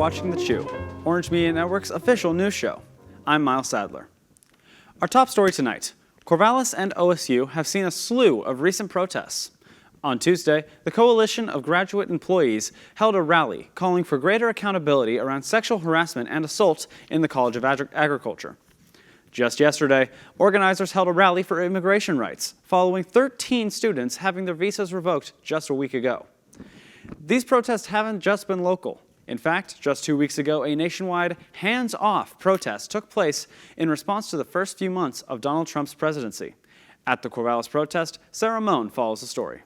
watching The Chew, Orange Media Network's official news show. I'm Miles Sadler. Our top story tonight, Corvallis and OSU have seen a slew of recent protests. On Tuesday, the Coalition of Graduate Employees held a rally calling for greater accountability around sexual harassment and assault in the College of Agriculture. Just yesterday, organizers held a rally for immigration rights, following 13 students having their visas revoked just a week ago. These protests haven't just been local. In fact, just 2 weeks ago, a nationwide hands-off protest took place in response to the first few months of Donald Trump's presidency. At the Corvallis protest, Sarah Moan follows the story.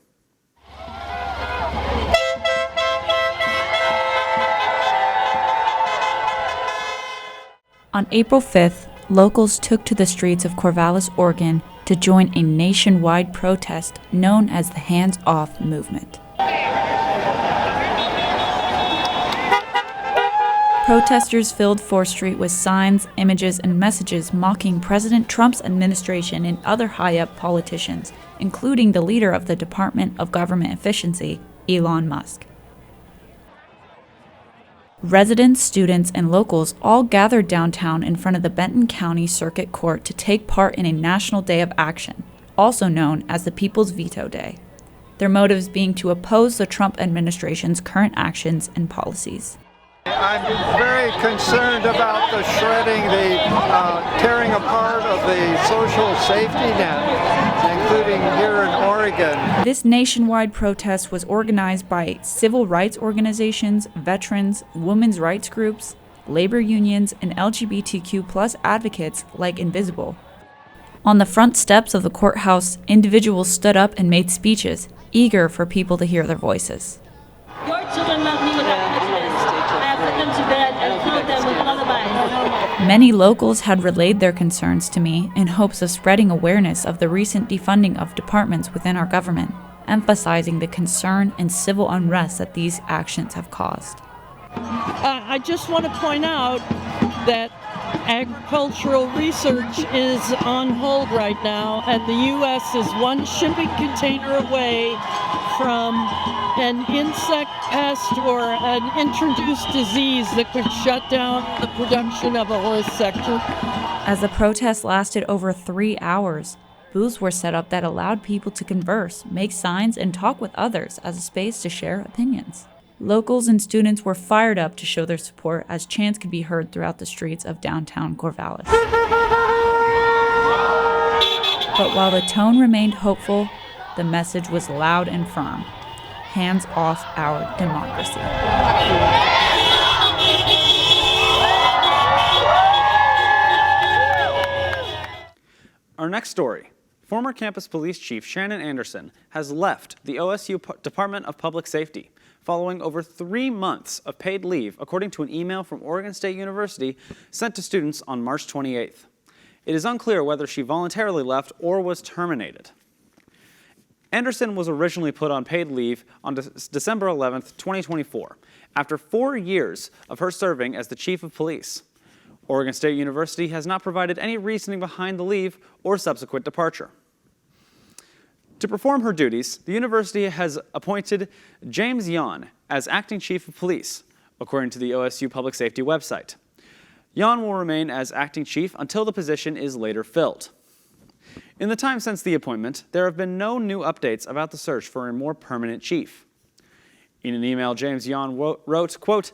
On April 5th, locals took to the streets of Corvallis, Oregon to join a nationwide protest known as the Hands Off Movement. Protesters filled 4th Street with signs, images, and messages mocking President Trump's administration and other high-up politicians, including the leader of the Department of Government Efficiency, Elon Musk. Residents, students, and locals all gathered downtown in front of the Benton County Circuit Court to take part in a National Day of Action, also known as the People's Veto Day. Their motives being to oppose the Trump administration's current actions and policies. I'm very concerned about the shredding, the tearing apart of the social safety net, including here in Oregon. This nationwide protest was organized by civil rights organizations, veterans, women's rights groups, labor unions, and LGBTQ+ advocates like Invisible. On the front steps of the courthouse, individuals stood up and made speeches, eager for people to hear their voices. Your children love me without punishment. I have put them to bed and filled them with lullabies. Many locals had relayed their concerns to me in hopes of spreading awareness of the recent defunding of departments within our government, emphasizing the concern and civil unrest that these actions have caused. I just want to point out that agricultural research is on hold right now, and the U.S. is one shipping container away from an insect pest or an introduced disease that could shut down the production of a horse sector. As the protest lasted over 3 hours, booths were set up that allowed people to converse, make signs, and talk with others as a space to share opinions. Locals and students were fired up to show their support as chants could be heard throughout the streets of downtown Corvallis. But while the tone remained hopeful, the message was loud and firm. Hands off our democracy. Our next story. Former Campus Police Chief Shannon Anderson has left the OSU Department of Public Safety following over 3 months of paid leave, according to an email from Oregon State University sent to students on March 28th. It is unclear whether she voluntarily left or was terminated. Anderson was originally put on paid leave on December 11th, 2024, after 4 years of her serving as the Chief of Police. Oregon State University has not provided any reasoning behind the leave or subsequent departure. To perform her duties, the university has appointed James Yon as acting Chief of Police, according to the OSU Public Safety website. Yon will remain as acting chief until the position is later filled. In the time since the appointment, there have been no new updates about the search for a more permanent chief. In an email, James Yon wrote, quote,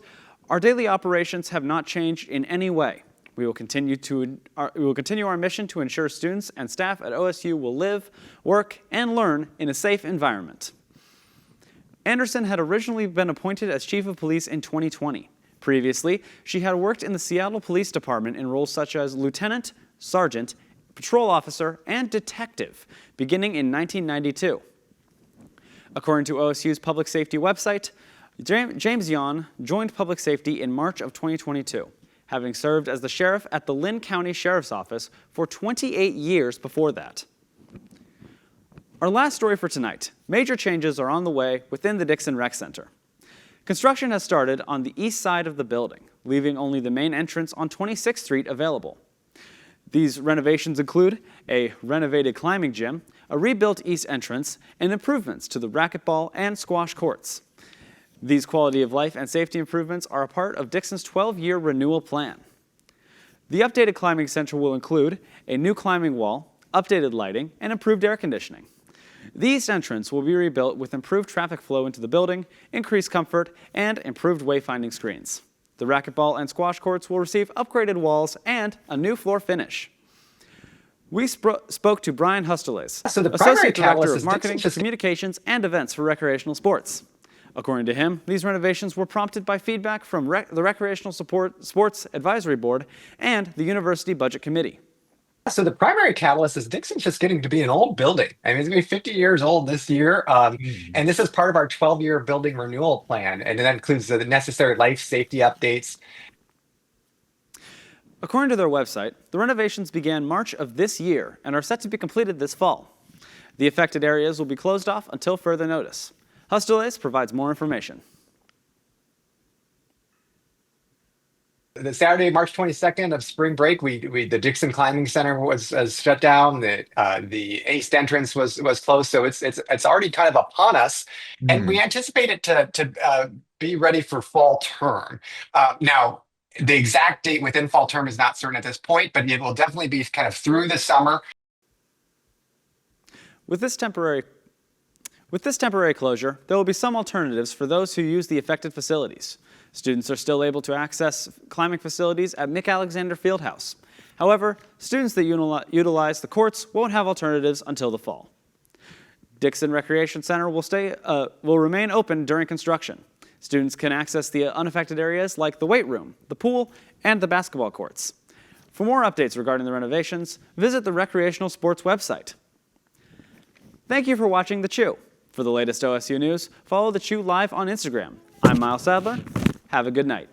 "Our daily operations have not changed in any way. We will continue our mission to ensure students and staff at OSU will live, work, and learn in a safe environment." Anderson had originally been appointed as Chief of Police in 2020. Previously, she had worked in the Seattle Police Department in roles such as lieutenant, sergeant, patrol officer, and detective, beginning in 1992. According to OSU's public safety website, James Yon joined public safety in March of 2022, having served as the sheriff at the Lynn County Sheriff's Office for 28 years before that. Our last story for tonight. Major changes are on the way within the Dixon Rec Center. Construction has started on the east side of the building, leaving only the main entrance on 26th Street available. These renovations include a renovated climbing gym, a rebuilt east entrance, and improvements to the racquetball and squash courts. These quality of life and safety improvements are a part of Dixon's 12-year renewal plan. The updated climbing center will include a new climbing wall, updated lighting, and improved air conditioning. The east entrance will be rebuilt with improved traffic flow into the building, increased comfort, and improved wayfinding screens. The racquetball and squash courts will receive upgraded walls and a new floor finish. We spoke to Brian Husteles, Associate Director of Marketing, Communications, and Events for Recreational Sports. According to him, these renovations were prompted by feedback from the Recreational Sports Advisory Board and the University Budget Committee. So the primary catalyst is Dixon's just getting to be an old building. I mean, it's going to be 50 years old this year. And this is part of our 12-year building renewal plan. And that includes the necessary life safety updates. According to their website, the renovations began March of this year and are set to be completed this fall. The affected areas will be closed off until further notice. Husteles provides more information. The Saturday, March 22nd of spring break, the Dixon Climbing Center was shut down. The east entrance was closed, so it's already kind of upon us, and we anticipate it to be ready for fall term. Now, the exact date within fall term is not certain at this point, but it will definitely be kind of through the summer. With this temporary closure, there will be some alternatives for those who use the affected facilities. Students are still able to access climbing facilities at Mick Alexander Fieldhouse. However, students that utilize the courts won't have alternatives until the fall. Dixon Recreation Center will remain open during construction. Students can access the unaffected areas like the weight room, the pool, and the basketball courts. For more updates regarding the renovations, visit the Recreational Sports website. Thank you for watching The Chew. For the latest OSU news, follow The Chew live on Instagram. I'm Miles Sadler. Have a good night.